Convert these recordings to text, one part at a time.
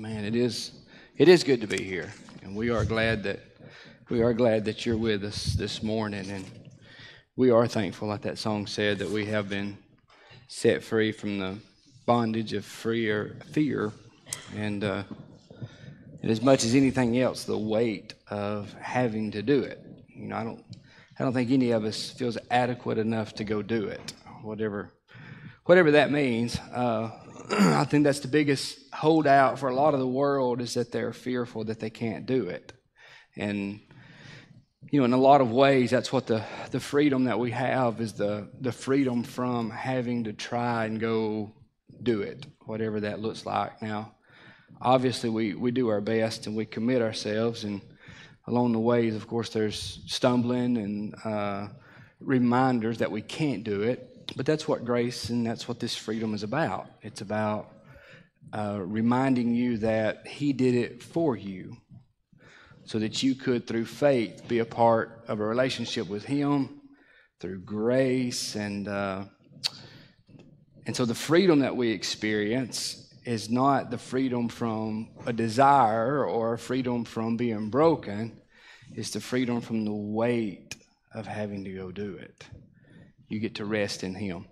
Amen. It is good to be here, and we are glad that you're with us this morning, and we are thankful, like that song said, that we have been set free from the bondage of fear, and as much as anything else, the weight of having to do it. You know, I don't think any of us feels adequate enough to go do it, whatever that means. I think that's the biggest holdout for a lot of the world, is that they're fearful that they can't do it. And, you know, in a lot of ways, that's what the freedom that we have is the freedom from having to try and go do it, whatever that looks like. Now, obviously, we do our best and we commit ourselves, and along the ways, of course, there's stumbling and reminders that we can't do it. But that's what grace and that's what this freedom is about. It's about reminding you that He did it for you so that you could, through faith, be a part of a relationship with Him through grace. And so the freedom that we experience is not the freedom from a desire or freedom from being broken. It's the freedom from the weight of having to go do it. You get to rest in Him.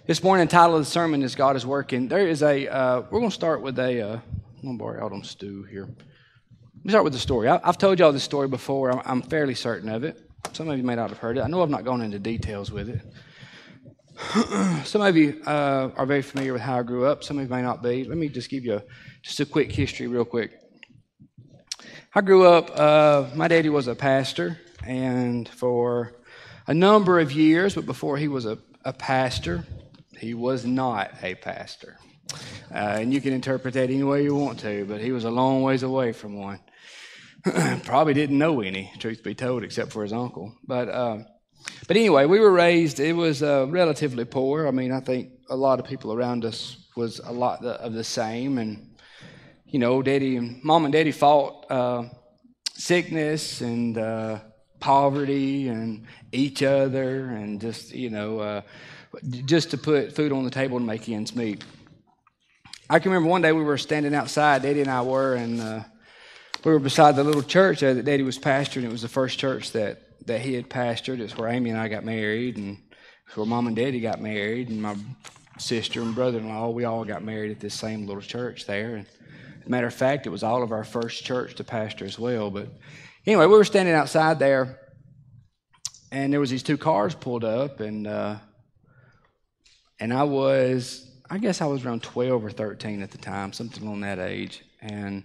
This morning, the title of the sermon is God is Working. There is we're going to start with I'm going to borrow out on Stu here. Let me start with the story. I've told y'all this story before. I'm fairly certain of it. Some of you may not have heard it. I know I've not gone into details with it. Some of you are very familiar with how I grew up. Some of you may not be. Let me just give you just a quick history real quick. I grew up, my daddy was a pastor, and for a number of years, but before he was a pastor, he was not a pastor. And you can interpret that any way you want to, but he was a long ways away from one. Probably didn't know any, truth be told, except for his uncle. But anyway, we were raised, it was relatively poor. I mean, I think a lot of people around us was a lot of the same. And, you know, Mom and Daddy fought sickness and poverty and each other, and just, you know, just to put food on the table and make ends meet. I can remember one day we were standing outside, Daddy and I were, and we were beside the little church that Daddy was pastoring. It was the first church that he had pastored. It's where Amy and I got married, and it's where Mom and Daddy got married, and my sister and brother-in-law, we all got married at this same little church there. And as a matter of fact, it was all of our first church to pastor as well. But anyway, we were standing outside there, and there was these two cars pulled up, and I guess I was around 12 or 13 at the time, something on that age. And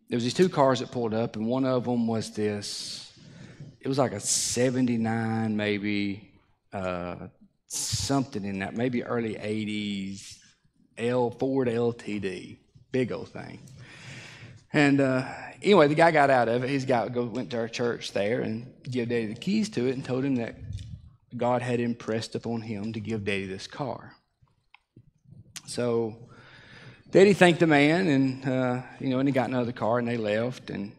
there was these two cars that pulled up, and one of them was it was like a 79, maybe, something in that, maybe early 80s, Ford LTD, big old thing. And anyway, the guy got out of it. Went to our church there and gave Daddy the keys to it and told him that God had impressed upon him to give Daddy this car. So Daddy thanked the man, and and he got another car, and they left, and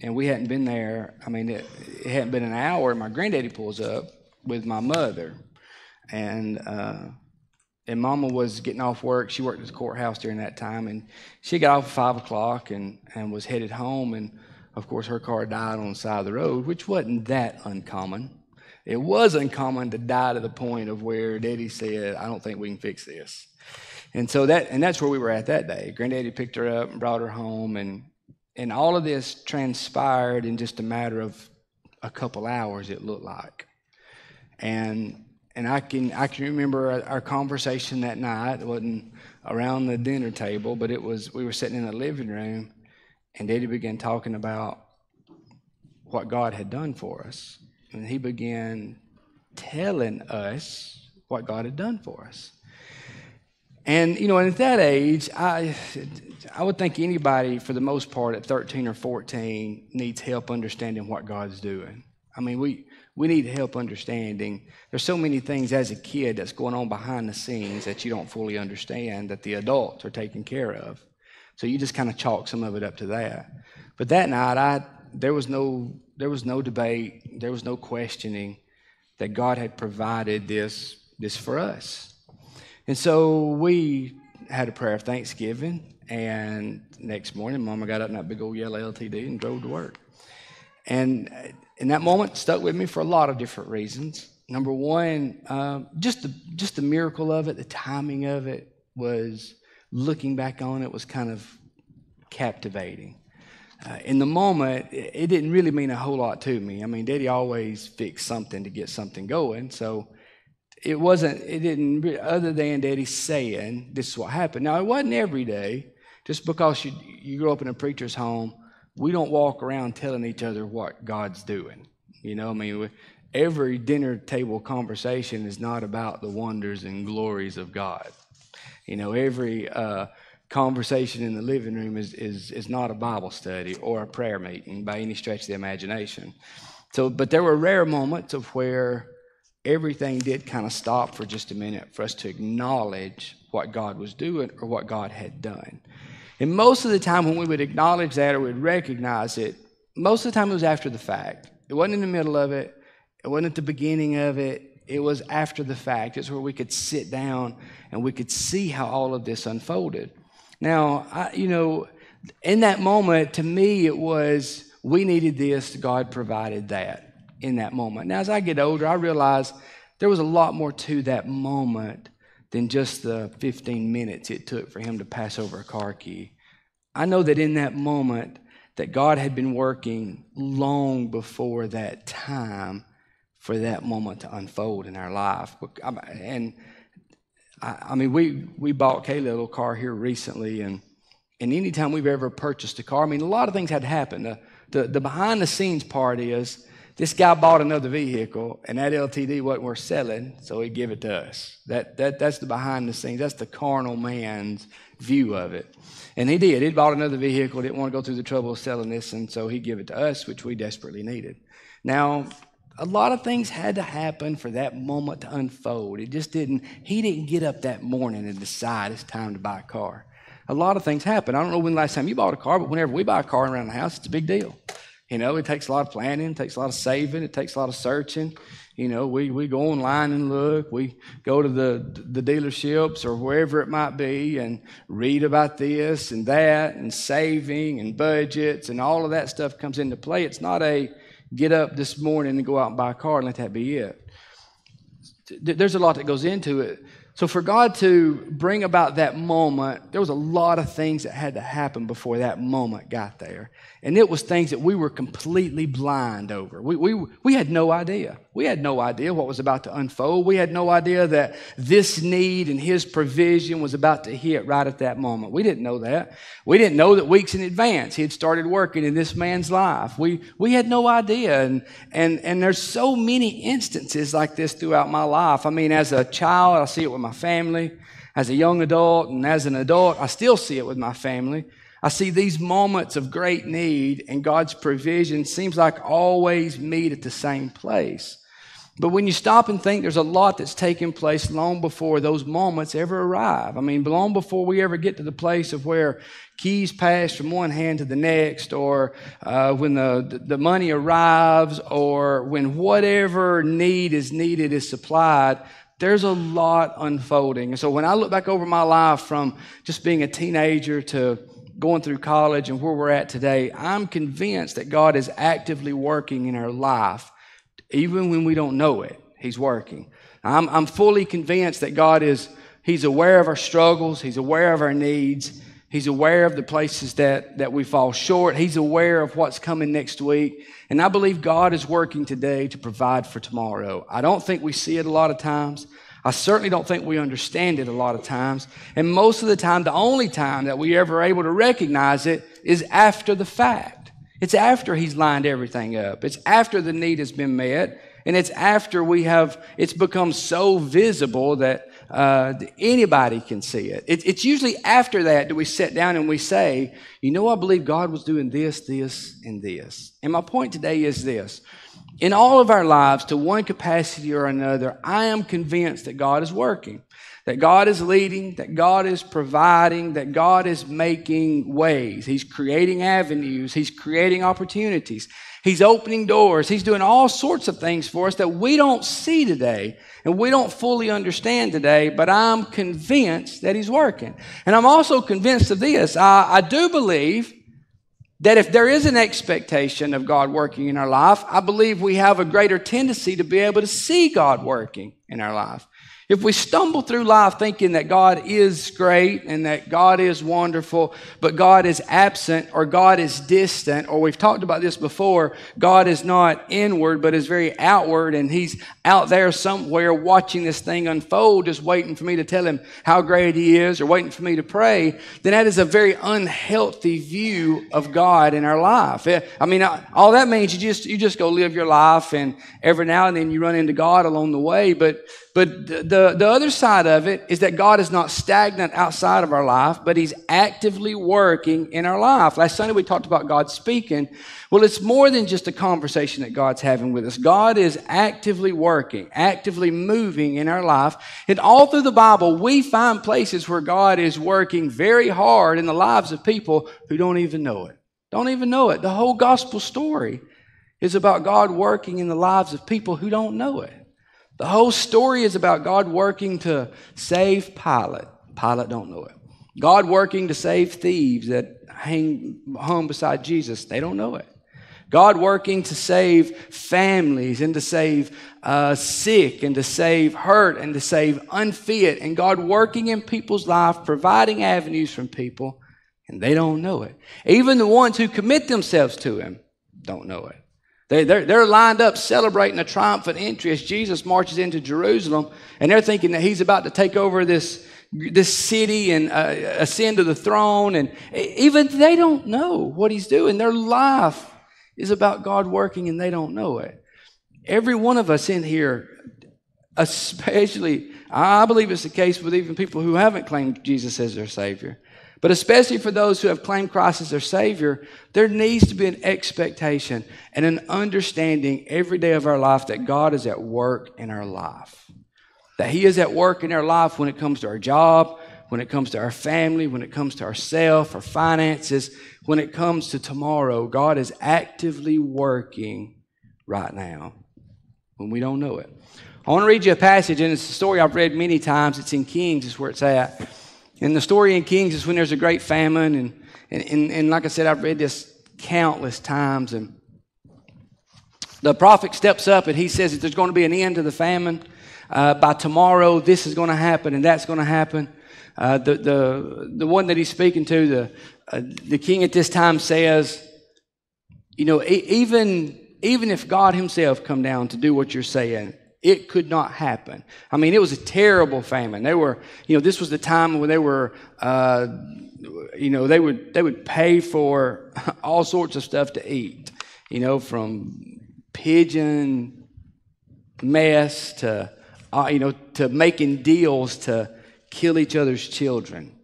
we hadn't been there. I mean, it hadn't been an hour, and my granddaddy pulls up with my mother, and Mama was getting off work. She worked at the courthouse during that time, and she got off at 5 o'clock and was headed home, and of course her car died on the side of the road, which wasn't that uncommon. It was uncommon to die to the point of where Daddy said, "I don't think we can fix this." And so that's where we were at that day. Granddaddy picked her up and brought her home, and all of this transpired in just a matter of a couple hours, it looked like. And I can remember our conversation that night. It wasn't around the dinner table, but we were sitting in the living room, and Daddy began talking about what God had done for us. And he began telling us what God had done for us. And, you know, and at that age, I would think anybody, for the most part, at 13 or 14, needs help understanding what God's doing. I mean, we need help understanding. There's so many things as a kid that's going on behind the scenes that you don't fully understand that the adults are taking care of. So you just kind of chalk some of it up to that. But that night, there was no debate, there was no questioning that God had provided this for us. And so we had a prayer of thanksgiving, and next morning, Mama got up in that big old yellow LTD and drove to work. And in that moment, stuck with me for a lot of different reasons. Number one, just the miracle of it, the timing of it was, looking back on it, was kind of captivating. In the moment, it didn't really mean a whole lot to me. I mean, Daddy always fixed something to get something going, so it didn't, other than Daddy saying, this is what happened. Now, it wasn't every day. Just because you grow up in a preacher's home, we don't walk around telling each other what God's doing. You know, I mean, every dinner table conversation is not about the wonders and glories of God. You know, every conversation in the living room is not a Bible study or a prayer meeting by any stretch of the imagination. So, but there were rare moments of where everything did kind of stop for just a minute for us to acknowledge what God was doing or what God had done. And most of the time when we would acknowledge that or would recognize it, most of the time it was after the fact. It wasn't in the middle of it. It wasn't at the beginning of it. It was after the fact. It's where we could sit down and we could see how all of this unfolded. Now, in that moment, to me, it was, we needed this, God provided that in that moment. Now, as I get older, I realize there was a lot more to that moment than just the 15 minutes it took for him to pass over a car key. I know that in that moment that God had been working long before that time for that moment to unfold in our life. And I mean, we bought Kayla a little car here recently, and anytime we've ever purchased a car, I mean, a lot of things had happened. The behind the scenes part is, this guy bought another vehicle, and that LTD wasn't worth selling, so he'd give it to us. That's the behind the scenes. That's the carnal man's view of it. And he did. He bought another vehicle, didn't want to go through the trouble of selling this, and so he'd give it to us, which we desperately needed. Now, a lot of things had to happen for that moment to unfold. He didn't get up that morning and decide it's time to buy a car. A lot of things happen. I don't know when the last time you bought a car, but whenever we buy a car around the house, it's a big deal. You know, it takes a lot of planning, it takes a lot of saving, it takes a lot of searching. You know, we go online and look. We go to the dealerships or wherever it might be and read about this and that and saving and budgets, and all of that stuff comes into play. It's not a get up this morning and go out and buy a car and let that be it. There's a lot that goes into it. So for God to bring about that moment, there was a lot of things that had to happen before that moment got there. And it was things that we were completely blind over. We had no idea. We had no idea what was about to unfold. We had no idea that this need and His provision was about to hit right at that moment. We didn't know that. We didn't know that weeks in advance He had started working in this man's life. We had no idea. And there's so many instances like this throughout my life. I mean, as a child, I see it with my family. As a young adult and as an adult, I still see it with my family. I see these moments of great need, and God's provision seems like always meet at the same place. But when you stop and think, there's a lot that's taken place long before those moments ever arrive. I mean, long before we ever get to the place of where keys pass from one hand to the next, or when the money arrives, or when whatever need is needed is supplied. There's a lot unfolding. And so when I look back over my life from just being a teenager to going through college and where we're at today, I'm convinced that God is actively working in our life. Even when we don't know it, He's working. I'm fully convinced that He's aware of our struggles. He's aware of our needs. He's aware of the places that we fall short. He's aware of what's coming next week. And I believe God is working today to provide for tomorrow. I don't think we see it a lot of times. I certainly don't think we understand it a lot of times. And most of the time, the only time that we ever are able to recognize it is after the fact. It's after He's lined everything up. It's after the need has been met. And it's after it's become so visible that anybody can see it. It's usually after that we sit down and we say, I believe God was doing this, this, and this. And my point today is this. In all of our lives, to one capacity or another, I am convinced that God is working, that God is leading, that God is providing, that God is making ways. He's creating avenues. He's creating opportunities. He's opening doors. He's doing all sorts of things for us that we don't see today and we don't fully understand today, but I'm convinced that He's working. And I'm also convinced of this. I do believe that if there is an expectation of God working in our life, I believe we have a greater tendency to be able to see God working in our life. If we stumble through life thinking that God is great and that God is wonderful, but God is absent or God is distant, or we've talked about this before, God is not inward but is very outward and He's out there somewhere watching this thing unfold, just waiting for me to tell Him how great He is or waiting for me to pray, then that is a very unhealthy view of God in our life. I mean, all that means you just go live your life and every now and then you run into God along the way, but the other side of it is that God is not stagnant outside of our life, but He's actively working in our life. Last Sunday we talked about God speaking. Well, it's more than just a conversation that God's having with us. God is actively working, actively moving in our life. And all through the Bible, we find places where God is working very hard in the lives of people who don't even know it. Don't even know it. The whole gospel story is about God working in the lives of people who don't know it. The whole story is about God working to save Pilate. Pilate don't know it. God working to save thieves that hung beside Jesus. They don't know it. God working to save families and to save sick and to save hurt and to save unfit. And God working in people's life, providing avenues from people, and they don't know it. Even the ones who commit themselves to Him don't know it. They're lined up celebrating a triumphant entry as Jesus marches into Jerusalem, and they're thinking that He's about to take over this city and ascend to the throne, and even they don't know what He's doing. Their life is about God working, and they don't know it. Every one of us in here, especially, I believe it's the case with even people who haven't claimed Jesus as their Savior, but especially for those who have claimed Christ as their Savior, there needs to be an expectation and an understanding every day of our life that God is at work in our life. That He is at work in our life when it comes to our job, when it comes to our family, when it comes to ourselves, our finances, when it comes to tomorrow. God is actively working right now when we don't know it. I want to read you a passage, and it's a story I've read many times. It's in Kings, is where it's at. And the story in Kings is when there's a great famine, and like I said, I've read this countless times, and the prophet steps up and he says that there's going to be an end to the famine. By tomorrow, this is going to happen and that's going to happen. The one that he's speaking to, the king at this time says, you know, even if God Himself come down to do what you're saying, it could not happen. I mean, it was a terrible famine. They were, this was the time when they were, they would pay for all sorts of stuff to eat, from pigeon mess to, to making deals to kill each other's children.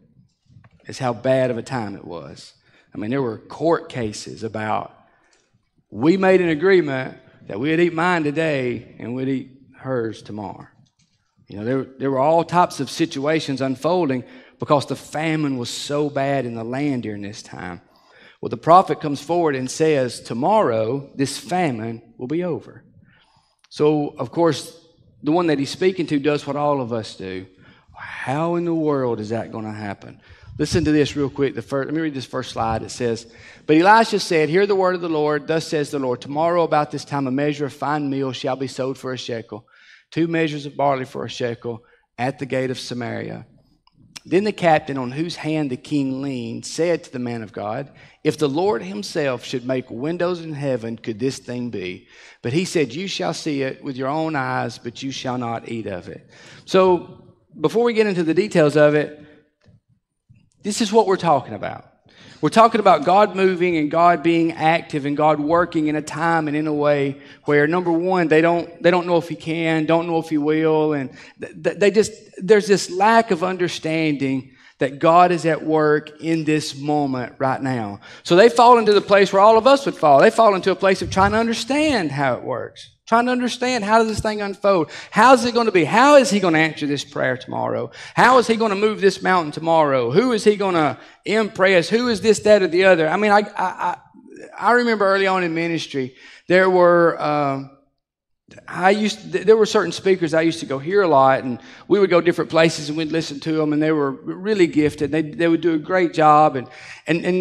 Is how bad of a time it was. I mean, there were court cases about, we made an agreement that we'd eat mine today and we'd eat hers tomorrow. There were all types of situations unfolding because the famine was so bad in the land during this time. Well, the prophet comes forward and says, tomorrow this famine will be over. So, of course, the one that he's speaking to does what all of us do. How in the world is that going to happen? Listen to this real quick. Let me read this first slide. It says, but Elisha said, hear the word of the Lord. Thus says the Lord, tomorrow about this time a measure of fine meal shall be sold for a shekel, 2 measures of barley for a shekel at the gate of Samaria. Then the captain on whose hand the king leaned said to the man of God, if the Lord Himself should make windows in heaven, could this thing be? But he said, you shall see it with your own eyes, but you shall not eat of it. So before we get into the details of it, this is what we're talking about. We're talking about God moving and God being active and God working in a time and in a way where, number one, they don't know if He can, don't know if He will, and there's this lack of understanding that God is at work in this moment right now. So they fall into the place where all of us would fall. They fall into a place of trying to understand how it works. Trying to understand, how does this thing unfold? How is it going to be? How is He going to answer this prayer tomorrow? How is He going to move this mountain tomorrow? Who is He going to impress? Who is this, that, or the other? I mean, I remember early on in ministry, there were certain speakers I used to go hear a lot, and we would go different places and we'd listen to them, and they were really gifted. They would do a great job, and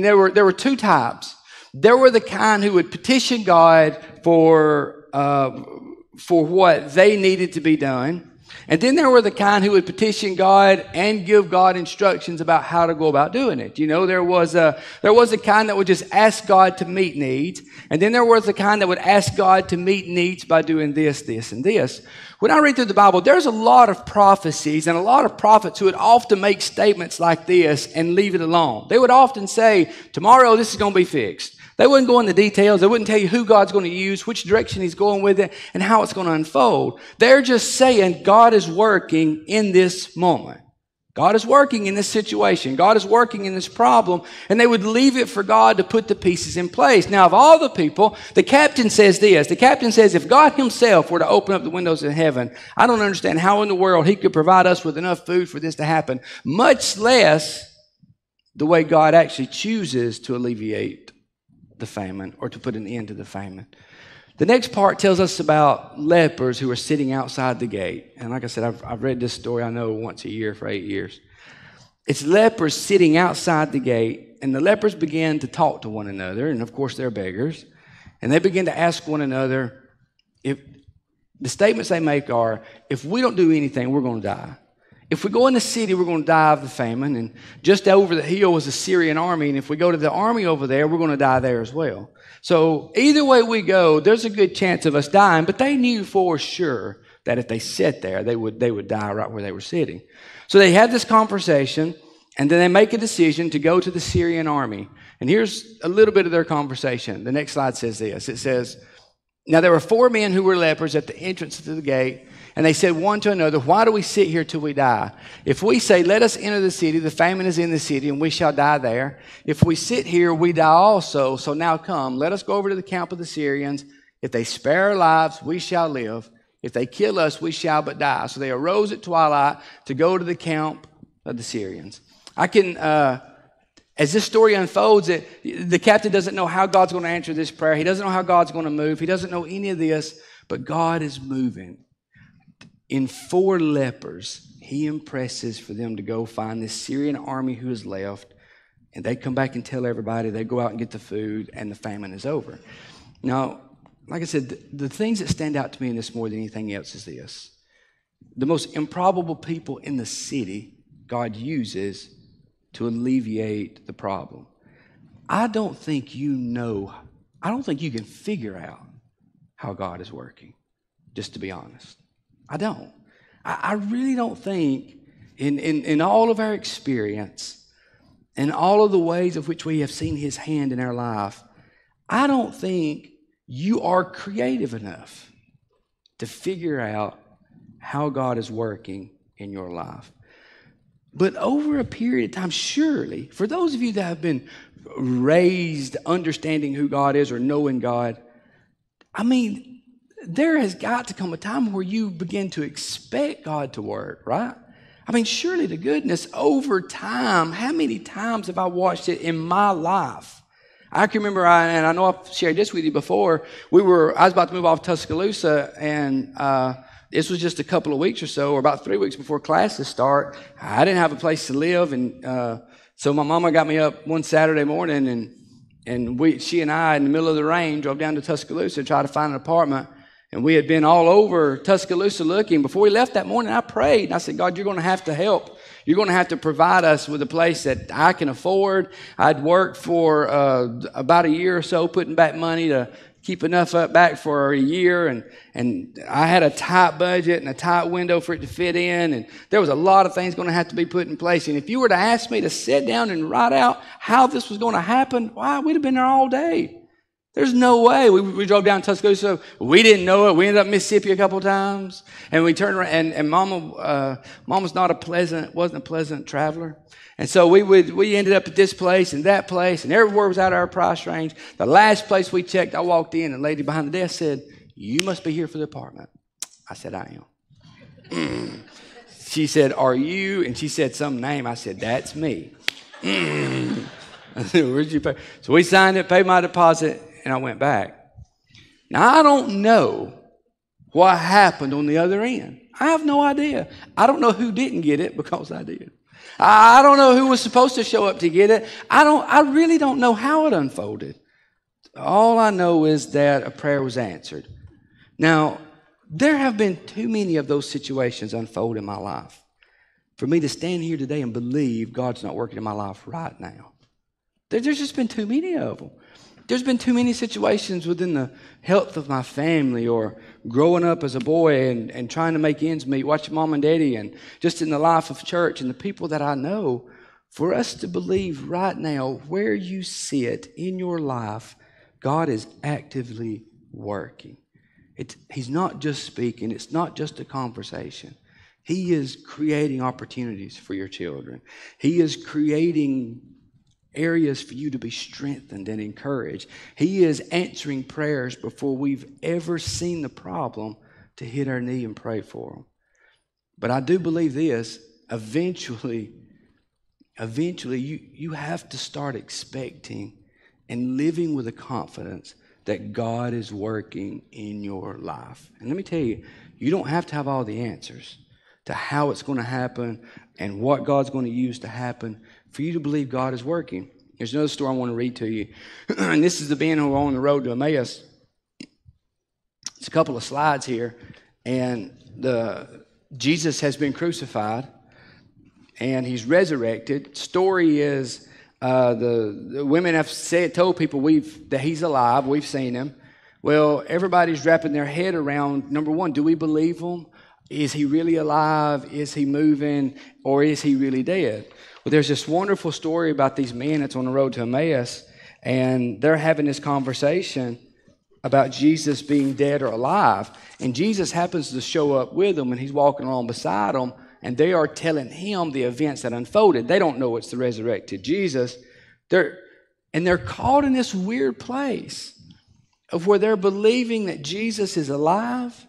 there were two types. There were the kind who would petition God for what they needed to be done. And then there were the kind who would petition God and give God instructions about how to go about doing it. You know, there was a kind that would just ask God to meet needs. And then there was the kind that would ask God to meet needs by doing this, this, and this. When I read through the Bible, there's a lot of prophecies and a lot of prophets who would often make statements like this and leave it alone. They would often say, tomorrow this is going to be fixed. They wouldn't go into details. They wouldn't tell you who God's going to use, which direction He's going with it, and how it's going to unfold. They're just saying God is working in this moment. God is working in this situation. God is working in this problem. And they would leave it for God to put the pieces in place. Now, of all the people, the captain says this. The captain says, if God Himself were to open up the windows of heaven, I don't understand how in the world He could provide us with enough food for this to happen, much less the way God actually chooses to alleviate the famine, or to put an end to the famine. The next part tells us about lepers who are sitting outside the gate. And like I said, I've read this story, I know, once a year for 8 years. It's lepers sitting outside the gate, and the lepers began to talk to one another, and of course they're beggars, and they begin to ask one another, if the statements they make are, if we don't do anything, we're going to die. If we go in the city, we're going to die of the famine. And just over the hill was the Syrian army. And if we go to the army over there, we're going to die there as well. So either way we go, there's a good chance of us dying. But they knew for sure that if they sat there, they would die right where they were sitting. So they have this conversation, and then they make a decision to go to the Syrian army. And here's a little bit of their conversation. The next slide says this. It says, now there were 4 men who were lepers at the entrance to the gate. And they said one to another, why do we sit here till we die? If we say, let us enter the city, the famine is in the city, and we shall die there. If we sit here, we die also. So now come, let us go over to the camp of the Syrians. If they spare our lives, we shall live. If they kill us, we shall but die. So they arose at twilight to go to the camp of the Syrians. As this story unfolds, the captain doesn't know how God's going to answer this prayer. He doesn't know how God's going to move. He doesn't know any of this, but God is moving. In 4 lepers, He impresses for them to go find this Syrian army who is left, and they come back and tell everybody. They go out and get the food, and the famine is over. Now, like I said, the things that stand out to me in this more than anything else is this. The most improbable people in the city, God uses to alleviate the problem. I don't think you can figure out how God is working, just to be honest. I don't. I really don't think in all of our experience and all of the ways of which we have seen His hand in our life, I don't think you are creative enough to figure out how God is working in your life. But over a period of time, surely, for those of you that have been raised understanding who God is or knowing God, there has got to come a time where you begin to expect God to work, right? Surely to goodness, over time, how many times have I watched it in my life? I can remember, and I know I've shared this with you before, I was about to move off Tuscaloosa, and this was just a couple of weeks or so, or about 3 weeks before classes start. I didn't have a place to live, and so my mama got me up one Saturday morning, and she and I, in the middle of the rain, drove down to Tuscaloosa to try to find an apartment. And we had been all over Tuscaloosa looking. Before we left that morning, I prayed. And I said, God, you're going to have to help. You're going to have to provide us with a place that I can afford. I'd worked for about a year or so, putting back money to keep enough up back for a year. And I had a tight budget and a tight window for it to fit in. And there was a lot of things going to have to be put in place. And if you were to ask me to sit down and write out how this was going to happen, we'd have been there all day. There's no way. We drove down to Tuscaloosa. We didn't know it. We ended up in Mississippi a couple of times. And we turned around, and Mama's wasn't a pleasant traveler. And so we ended up at this place and that place, and everywhere was out of our price range. The last place we checked, I walked in, and a lady behind the desk said, you must be here for the apartment. I said, I am. She said, are you? And she said some name. I said, that's me. I said, where'd you pay? So we signed it, paid my deposit, and I went back. Now, I don't know what happened on the other end. I have no idea. I don't know who didn't get it because I did. I don't know who was supposed to show up to get it. I really don't know how it unfolded. All I know is that a prayer was answered. Now, there have been too many of those situations unfold in my life for me to stand here today and believe God's not working in my life right now. There's just been too many of them. There's been too many situations within the health of my family or growing up as a boy and trying to make ends meet, watching mom and daddy, and just in the life of church and the people that I know, for us to believe right now where you sit in your life, God is actively working. He's not just speaking. It's not just a conversation. He is creating opportunities for your children. He is creating areas for you to be strengthened and encouraged. He is answering prayers before we've ever seen the problem to hit our knee and pray for them. But I do believe this, eventually you have to start expecting and living with a confidence that God is working in your life. And let me tell you, you don't have to have all the answers to how it's going to happen and what God's going to use to happen for you to believe God is working. There's another story I want to read to you. And this is the men who are on the road to Emmaus. It's a couple of slides here. And Jesus has been crucified and he's resurrected. Story is the women have told people that he's alive. We've seen him. Well, everybody's wrapping their head around, number one, do we believe him? Is he really alive? Is he moving? Or is he really dead? Well, there's this wonderful story about these men that's on the road to Emmaus, and they're having this conversation about Jesus being dead or alive. And Jesus happens to show up with them, and he's walking along beside them, and they are telling him the events that unfolded. They don't know it's the resurrected Jesus. They're caught in this weird place of where they're believing that Jesus is alive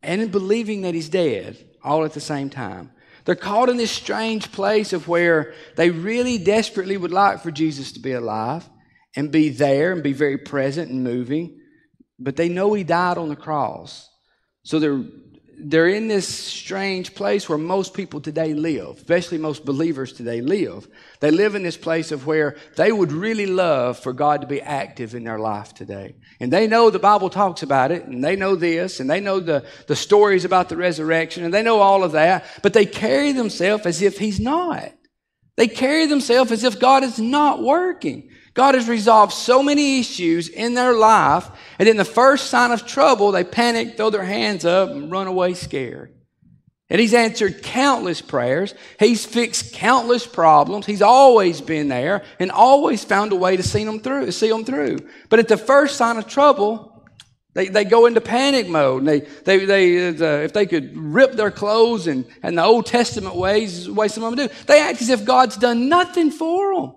and in believing that he's dead all at the same time. They're caught in this strange place of where they really desperately would like for Jesus to be alive and be there and be very present and moving, but they know he died on the cross. So they're in this strange place where most people today live, especially most believers today live. They live in this place of where they would really love for God to be active in their life today. And they know the Bible talks about it, and they know this, and they know the stories about the resurrection, and they know all of that, but they carry themselves as if he's not. They carry themselves as if God is not working. God has resolved so many issues in their life, and in the first sign of trouble, they panic, throw their hands up, and run away scared. And he's answered countless prayers. He's fixed countless problems. He's always been there and always found a way to see them through. But at the first sign of trouble, they go into panic mode. And if they could rip their clothes and the Old Testament ways, the way some of them do, they act as if God's done nothing for them.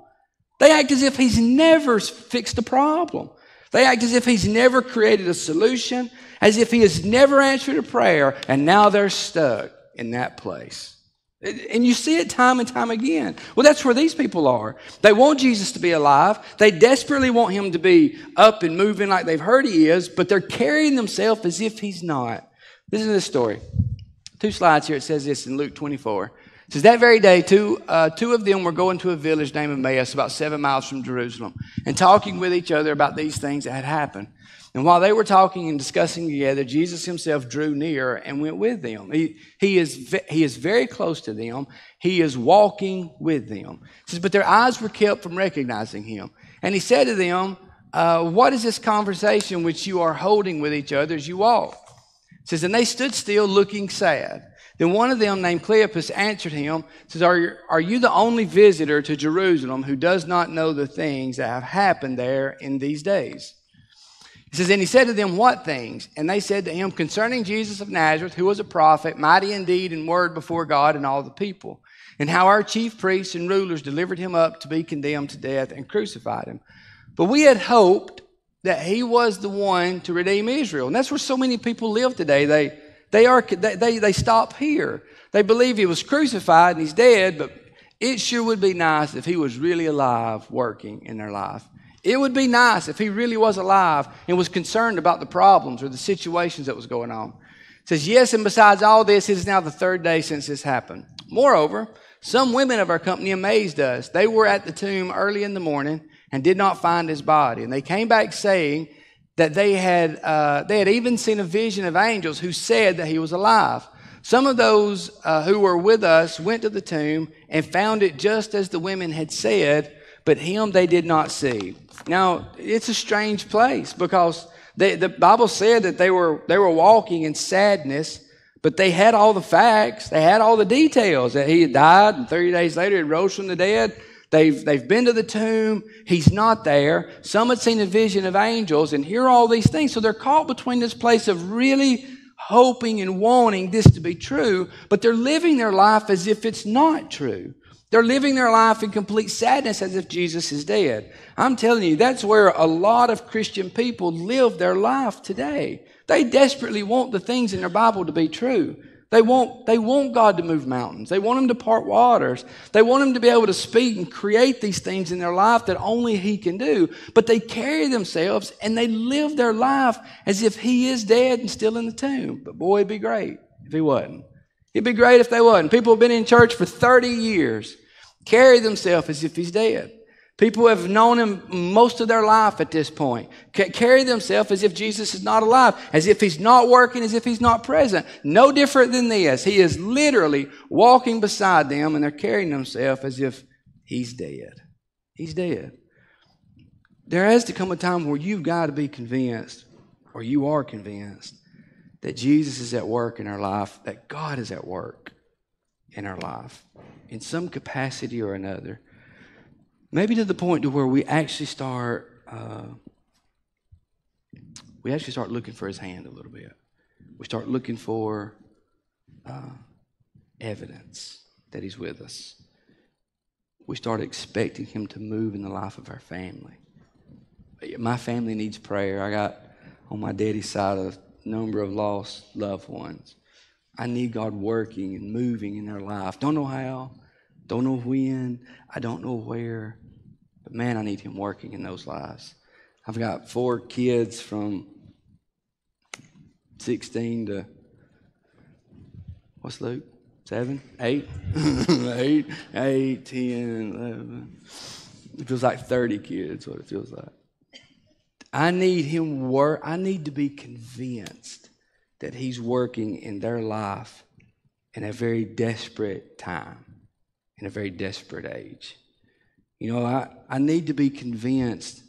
They act as if he's never fixed a problem. They act as if he's never created a solution, as if he has never answered a prayer, and now they're stuck in that place. And you see it time and time again. Well, that's where these people are. They want Jesus to be alive. They desperately want him to be up and moving like they've heard he is, but they're carrying themselves as if he's not. Listen to this story. 2 slides here. It says this in Luke 24. It says, that very day, two of them were going to a village named Emmaus, about 7 miles from Jerusalem, and talking with each other about these things that had happened. And while they were talking and discussing together, Jesus himself drew near and went with them. He is very close to them. He is walking with them. It says, but their eyes were kept from recognizing him. And he said to them, what is this conversation which you are holding with each other as you walk? It says, and they stood still looking sad. Then one of them, named Cleopas, answered him, says, are you the only visitor to Jerusalem who does not know the things that have happened there in these days? He says, and he said to them, what things? And they said to him, concerning Jesus of Nazareth, who was a prophet, mighty in deed and word before God and all the people, and how our chief priests and rulers delivered him up to be condemned to death and crucified him. But we had hoped that he was the one to redeem Israel. And that's where so many people live today. They stop here. They believe he was crucified and he's dead, but It sure would be nice if he was really alive working in their life. It would be nice if he really was alive and was concerned about the problems or the situations that was going on. It says, yes, and besides all this, it is now the third day since this happened. Moreover, some women of our company amazed us. They were at the tomb early in the morning and did not find his body. And they came back saying that they had even seen a vision of angels who said that he was alive. Some of those who were with us went to the tomb and found it just as the women had said, but him they did not see. Now, it's a strange place because the Bible said that they were walking in sadness, but they had all the facts. They had all the details that he had died, and 30 days later he rose from the dead. They've been to the tomb. He's not there. Some had seen a vision of angels, and hear all these things. So they're caught between this place of really hoping and wanting this to be true, but they're living their life as if it's not true. They're living their life in complete sadness as if Jesus is dead. I'm telling you, that's where a lot of Christian people live their life today. They desperately want the things in their Bible to be true. They want God to move mountains. They want him to part waters. They want him to be able to speak and create these things in their life that only he can do. But they carry themselves and they live their life as if he is dead and still in the tomb. But boy, it'd be great if he wasn't. It'd be great if they wasn't. People have been in church for 30 years, carry themselves as if he's dead. People have known him most of their life at this point. Carry themselves as if Jesus is not alive, as if he's not working, as if he's not present. No different than this. He is literally walking beside them, and they're carrying themselves as if he's dead. He's dead. There has to come a time where you've got to be convinced, or you are convinced, that Jesus is at work in our life, that God is at work in our life, in some capacity or another. Maybe to the point to where we actually start looking for his hand a little bit. We start looking for evidence that he's with us. We start expecting him to move in the life of our family. My family needs prayer. I got on my daddy's side a number of lost loved ones. I need God working and moving in their life. Don't know how, don't know when, I don't know where. But man, I need him working in those lives. I've got 4 kids from 16 to, what's Luke? 7? 8? 8, 10, 11. It feels like 30 kids, what it feels like. I need him work. I need to be convinced that he's working in their life in a very desperate time, in a very desperate age. You know, I need to be convinced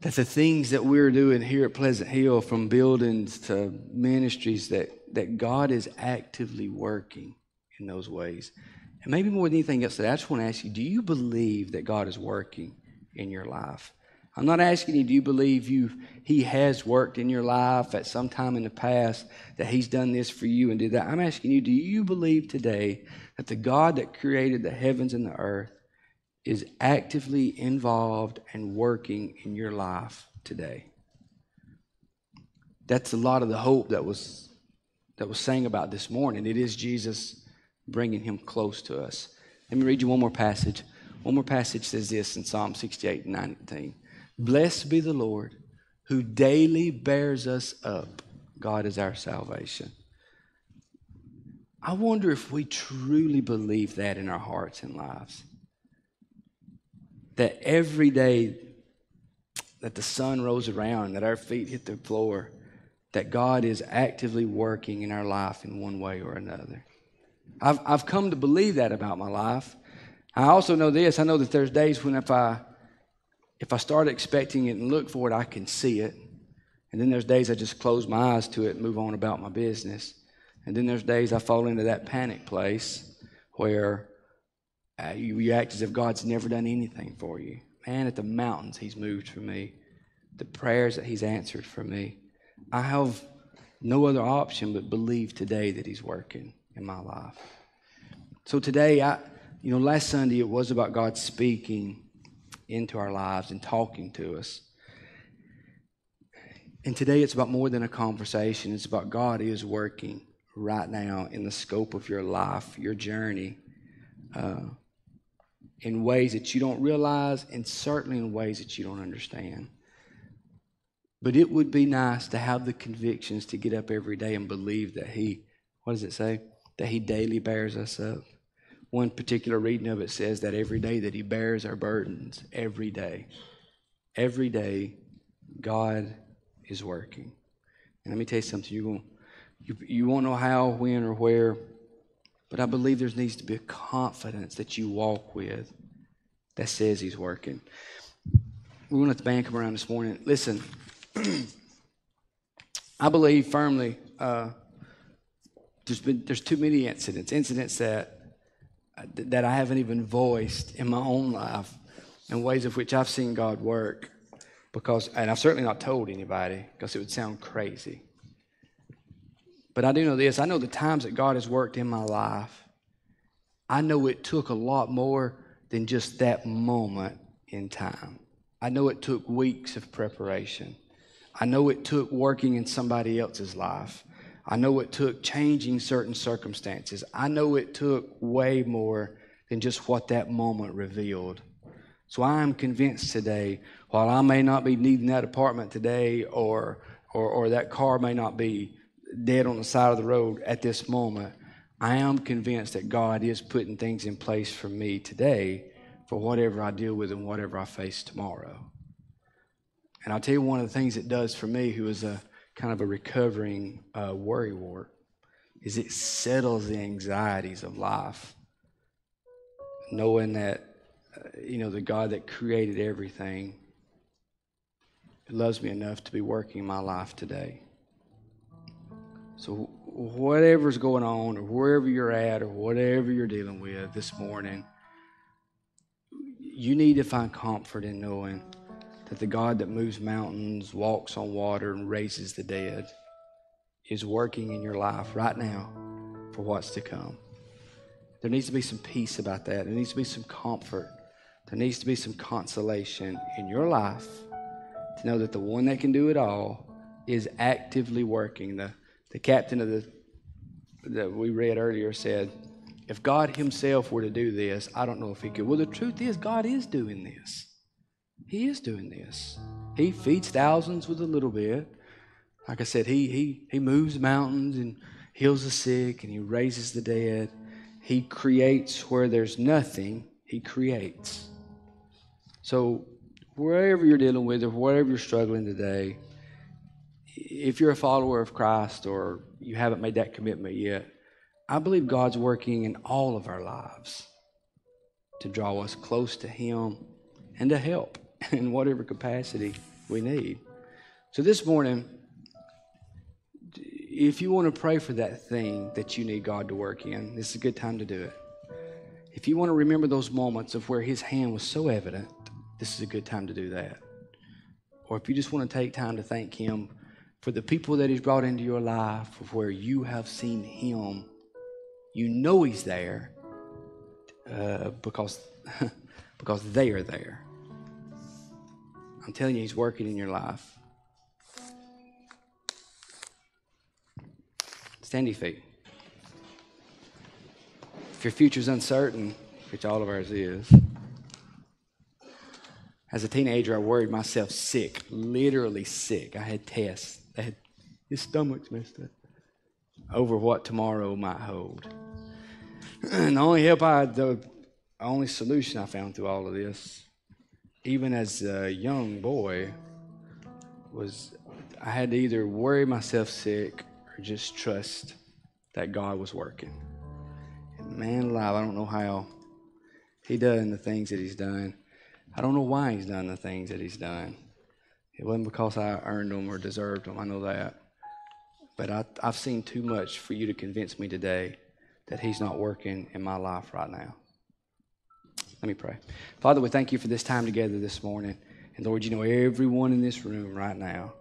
that the things that we're doing here at Pleasant Hill, from buildings to ministries, that God is actively working in those ways. And maybe more than anything else, I just want to ask you, do you believe that God is working in your life? I'm not asking you, do you believe he has worked in your life at some time in the past, that he's done this for you and did that? I'm asking you, do you believe today that the God that created the heavens and the earth is actively involved and working in your life today? That's a lot of the hope that was sang about this morning. It is Jesus bringing him close to us. Let me read you one more passage. One more passage says this in Psalm 68 and 19. Blessed be the Lord who daily bears us up. God is our salvation. I wonder if we truly believe that in our hearts and lives. That every day that the sun rolls around, that our feet hit the floor, that God is actively working in our life in one way or another. I've come to believe that about my life. I also know this. I know that there's days when if I start expecting it and look for it, I can see it. And then there's days I just close my eyes to it and move on about my business. And then there's days I fall into that panic place where you act as if God's never done anything for you. Man, at the mountains he's moved for me. The prayers that he's answered for me. I have no other option but believe today that he's working in my life. So today, last Sunday it was about God speaking into our lives and talking to us. And today it's about more than a conversation. It's about God is working right now in the scope of your life, your journey, in ways that you don't realize, and certainly in ways that you don't understand. But it would be nice to have the convictions to get up every day and believe that He, what does it say? That He daily bears us up. One particular reading of it says that every day that He bears our burdens, every day. Every day, God is working. And let me tell you something, you won't know how, when, or where, but I believe there needs to be a confidence that you walk with that says He's working. We're going to let the band come around this morning. Listen, I believe firmly there's too many incidents that I haven't even voiced in my own life, in ways of which I've seen God work, and I've certainly not told anybody because it would sound crazy. But I do know this. I know the times that God has worked in my life, I know it took a lot more than just that moment in time. I know it took weeks of preparation. I know it took working in somebody else's life. I know it took changing certain circumstances. I know it took way more than just what that moment revealed. So I am convinced today, while I may not be needing that apartment today, or that car may not be dead on the side of the road at this moment, I am convinced that God is putting things in place for me today for whatever I deal with and whatever I face tomorrow. And I'll tell you one of the things it does for me, who is a kind of a recovering worrywart, is it settles the anxieties of life, knowing that the God that created everything loves me enough to be working my life today. So whatever's going on, or wherever you're at, or whatever you're dealing with this morning, you need to find comfort in knowing that the God that moves mountains, walks on water, and raises the dead is working in your life right now for what's to come. There needs to be some peace about that. There needs to be some comfort. There needs to be some consolation in your life to know that the one that can do it all is actively working. The captain of that we read earlier said, if God Himself were to do this, I don't know if He could. Well, the truth is, God is doing this. He is doing this. He feeds thousands with a little bit. Like I said, He moves mountains and heals the sick, and He raises the dead. He creates where there's nothing. He creates. So wherever you're dealing with, or wherever you're struggling today, if you're a follower of Christ or you haven't made that commitment yet, I believe God's working in all of our lives to draw us close to Him and to help in whatever capacity we need. So this morning, if you want to pray for that thing that you need God to work in, this is a good time to do it. If you want to remember those moments of where His hand was so evident, this is a good time to do that. Or if you just want to take time to thank Him for the people that He's brought into your life, of where you have seen Him, you know He's there because they are there. I'm telling you, He's working in your life. Stand to your feet. If your future's uncertain, which all of ours is, as a teenager, I worried myself sick, literally sick. I had tests. His stomach's messed up over what tomorrow might hold. And the only solution I found through all of this, even as a young boy, was I had to either worry myself sick or just trust that God was working. And man alive, I don't know how He done the things that He's done. I don't know why He's done the things that He's done. It wasn't because I earned them or deserved them. I know that. But I've seen too much for you to convince me today that He's not working in my life right now. Let me pray. Father, we thank You for this time together this morning. And Lord, You know everyone in this room right now.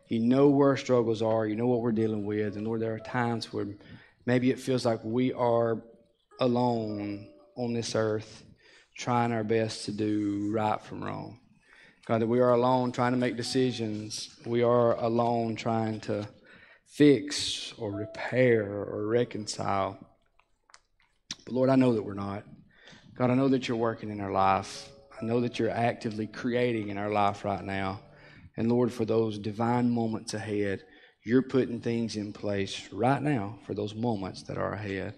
You know where our struggles are. You know what we're dealing with. And Lord, there are times where maybe it feels like we are alone on this earth, trying our best to do right from wrong. God, that we are alone trying to make decisions. We are alone trying to fix or repair or reconcile. But Lord, I know that we're not. God, I know that you're working in our life. I know that you're actively creating in our life right now. And Lord, for those divine moments ahead, you're putting things in place right now for those moments that are ahead.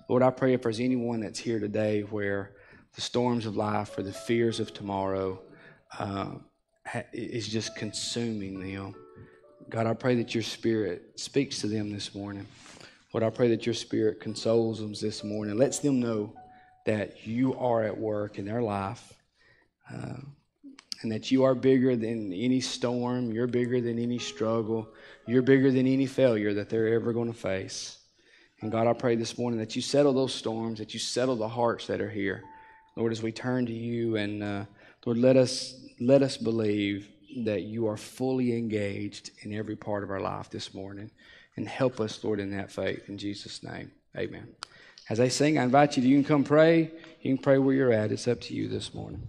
Lord, I pray if there's anyone that's here today where the storms of life or the fears of tomorrow is just consuming them, God, I pray that your Spirit speaks to them this morning. Lord, I pray that your Spirit consoles them this morning, lets them know that you are at work in their life, and that you are bigger than any storm, you're bigger than any struggle, you're bigger than any failure that they're ever going to face. And God, I pray this morning that you settle those storms, that you settle the hearts that are here. Lord, as we turn to you, and Lord, let us believe that you are fully engaged in every part of our life this morning. And help us, Lord, in that faith. In Jesus' name, amen. As I sing, I invite you to, you can come pray. You can pray where you're at. It's up to you this morning.